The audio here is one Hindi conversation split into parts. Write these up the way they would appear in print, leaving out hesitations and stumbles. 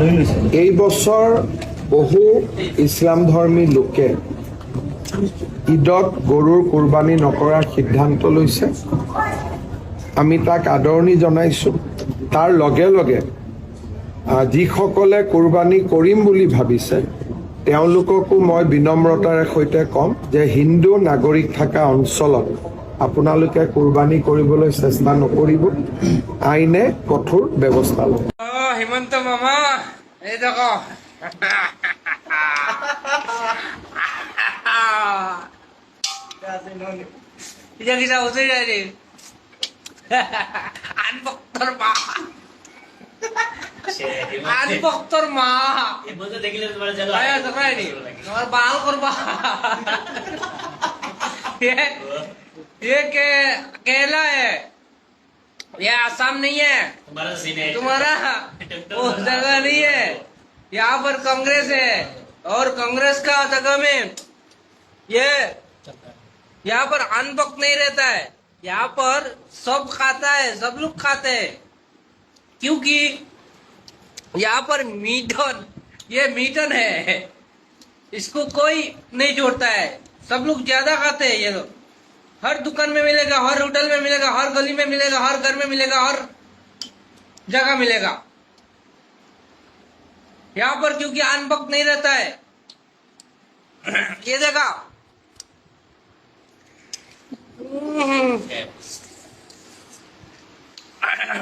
এই বছৰ বহু ইছলাম ধৰ্মী লোকে ঈদত গৰুৰ কুৰবানী নকৰাৰ সিদ্ধান্ত লৈছে। আমি তাক আদৰণি জনাইছোঁ। তাৰ লগে লগে যিসকলে কুৰবানী কৰিম বুলি ভাবিছে তেওঁলোককো মই বিনম্ৰতাৰে সৈতে ক'ম যে হিন্দু নাগৰিক থকা অঞ্চলত আপোনালোকে কুৰবানী কৰিবলৈ চেষ্টা নকৰিব, আইনে কঠোৰ ব্যৱস্থা ল'ব। হিমন্ত মামা এই দেখো কিটা উঠে যায় রে আনভক্তর মা আনভক্তর মা তোমার বাল করবা ये केरला है, ये आसाम नहीं है, तुम्हारा वो जगह नहीं है। यहाँ पर कांग्रेस है और कांग्रेस का जगह में ये यहाँ पर अनभक्त नहीं रहता है। यहाँ पर सब खाता है, सब लोग खाते हैं, क्योंकि यहाँ पर मीठन ये मीठन है, इसको कोई नहीं जोड़ता है। सब लोग ज्यादा खाते हैं। ये लोग हर दुकान में मिलेगा, हर होटल में मिलेगा, हर गली में मिलेगा, हर घर में मिलेगा, हर जगह मिलेगा। यहाँ पर क्योंकि अनभक्त नहीं रहता है। ये देखा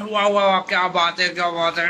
वाह वाह वाह, क्या बात है, क्या बात है।